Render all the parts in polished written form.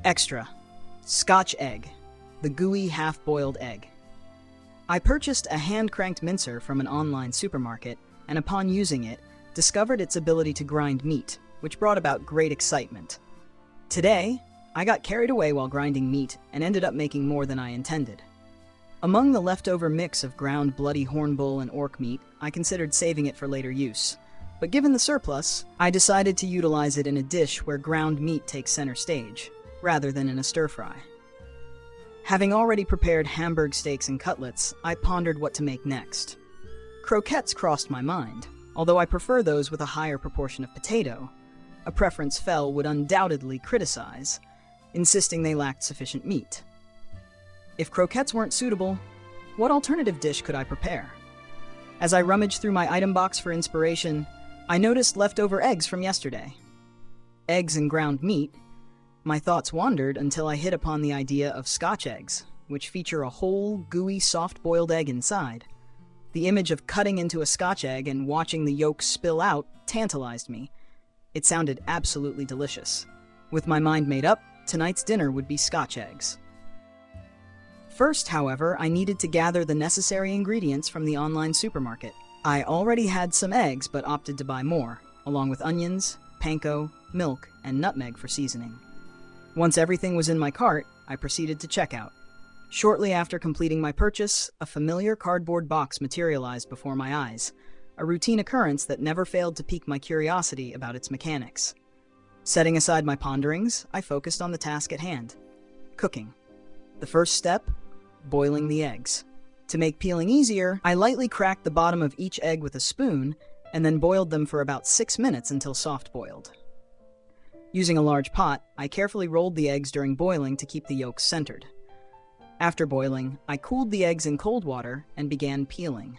Extra. Scotch Egg. The gooey half-boiled egg. I purchased a hand-cranked mincer from an online supermarket, and upon using it, discovered its ability to grind meat, which brought about great excitement. Today, I got carried away while grinding meat and ended up making more than I intended. Among the leftover mix of ground bloody hornbull and orc meat, I considered saving it for later use. But given the surplus, I decided to utilize it in a dish where ground meat takes center stage, rather than in a stir-fry. Having already prepared Hamburg steaks and cutlets, I pondered what to make next. Croquettes crossed my mind, although I prefer those with a higher proportion of potato, a preference Fel would undoubtedly criticize, insisting they lacked sufficient meat. If croquettes weren't suitable, what alternative dish could I prepare? As I rummaged through my item box for inspiration, I noticed leftover eggs from yesterday. Eggs and ground meat. My thoughts wandered until I hit upon the idea of Scotch eggs, which feature a whole, gooey, soft-boiled egg inside. The image of cutting into a Scotch egg and watching the yolk spill out tantalized me. It sounded absolutely delicious. With my mind made up, tonight's dinner would be Scotch eggs. First, however, I needed to gather the necessary ingredients from the online supermarket. I already had some eggs, but opted to buy more, along with onions, panko, milk, and nutmeg for seasoning. Once everything was in my cart, I proceeded to checkout. Shortly after completing my purchase, a familiar cardboard box materialized before my eyes, a routine occurrence that never failed to pique my curiosity about its mechanics. Setting aside my ponderings, I focused on the task at hand: cooking. The first step: boiling the eggs. To make peeling easier, I lightly cracked the bottom of each egg with a spoon and then boiled them for about 6 minutes until soft-boiled. Using a large pot, I carefully rolled the eggs during boiling to keep the yolks centered. After boiling, I cooled the eggs in cold water and began peeling.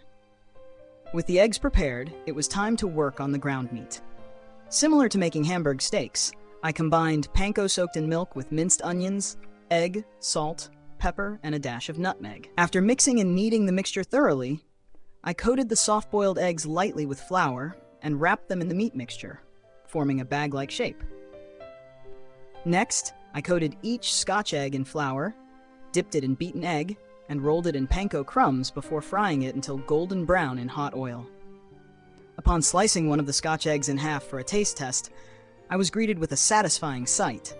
With the eggs prepared, it was time to work on the ground meat. Similar to making Hamburg steaks, I combined panko soaked in milk with minced onions, egg, salt, pepper, and a dash of nutmeg. After mixing and kneading the mixture thoroughly, I coated the soft-boiled eggs lightly with flour and wrapped them in the meat mixture, forming a bag-like shape. Next, I coated each Scotch egg in flour, dipped it in beaten egg, and rolled it in panko crumbs before frying it until golden brown in hot oil. Upon slicing one of the Scotch eggs in half for a taste test, I was greeted with a satisfying sight.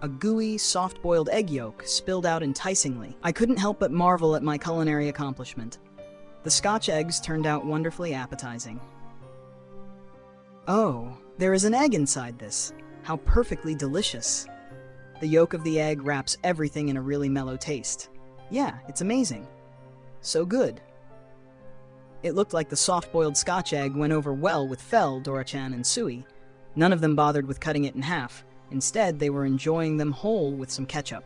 A gooey, soft-boiled egg yolk spilled out enticingly. I couldn't help but marvel at my culinary accomplishment. The Scotch eggs turned out wonderfully appetizing. Oh, there is an egg inside this. How perfectly delicious. The yolk of the egg wraps everything in a really mellow taste. Yeah, it's amazing. So good. It looked like the soft-boiled Scotch egg went over well with Fel, Dora-chan, and Sui. None of them bothered with cutting it in half. Instead, they were enjoying them whole with some ketchup.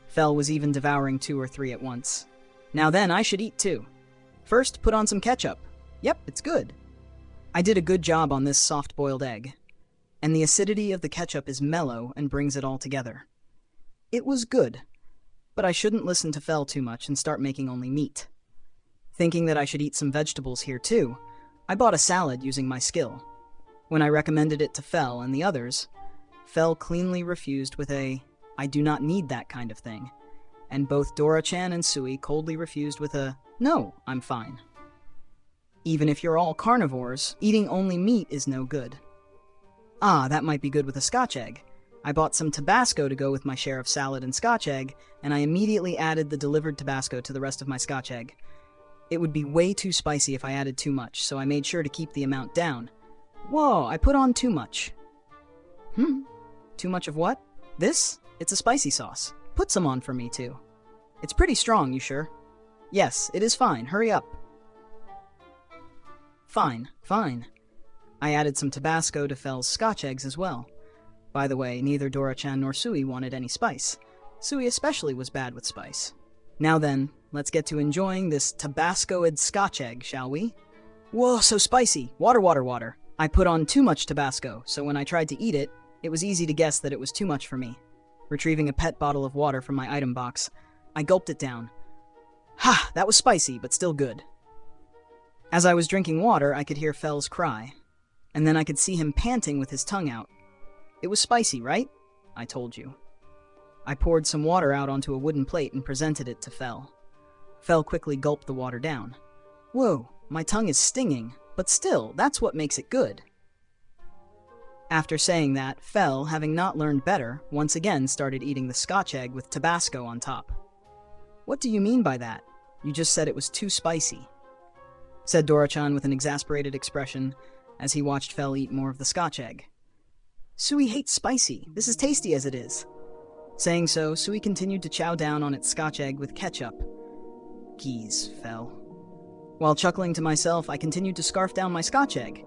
Fel was even devouring 2 or 3 at once. Now then, I should eat too. First, put on some ketchup. Yep, it's good. I did a good job on this soft-boiled egg, and the acidity of the ketchup is mellow and brings it all together. It was good, but I shouldn't listen to Fel too much and start making only meat. Thinking that I should eat some vegetables here too, I bought a salad using my skill. When I recommended it to Fel and the others, Fel cleanly refused with a, "I do not need that kind of thing," and both Dora-chan and Sui coldly refused with a, "No, I'm fine." Even if you're all carnivores, eating only meat is no good. Ah, that might be good with a Scotch egg. I bought some Tabasco to go with my share of salad and Scotch egg, and I immediately added the delivered Tabasco to the rest of my Scotch egg. It would be way too spicy if I added too much, so I made sure to keep the amount down. Whoa, I put on too much. Too much of what? This? It's a spicy sauce. Put some on for me, too. It's pretty strong, you sure? Yes, it is fine. Hurry up. Fine. I added some Tabasco to Fel's Scotch eggs as well. By the way, neither Dora-chan nor Sui wanted any spice. Sui especially was bad with spice. Now then, let's get to enjoying this Tabascoed Scotch egg, shall we? Whoa, so spicy! Water. I put on too much Tabasco, so when I tried to eat it, it was easy to guess that it was too much for me. Retrieving a pet bottle of water from my item box, I gulped it down. Ha! That was spicy, but still good. As I was drinking water, I could hear Fel's cry, and then I could see him panting with his tongue out. It was spicy, right? I told you. I poured some water out onto a wooden plate and presented it to Fel. Fel quickly gulped the water down. Whoa, my tongue is stinging, but still, that's what makes it good. After saying that, Fel, having not learned better, once again started eating the Scotch egg with Tabasco on top. What do you mean by that? You just said it was too spicy, said Dora-chan with an exasperated expression as he watched Fel eat more of the Scotch egg. Sui hates spicy. This is tasty as it is. Saying so, Sui continued to chow down on its Scotch egg with ketchup. Geez, Fel. While chuckling to myself, I continued to scarf down my Scotch egg.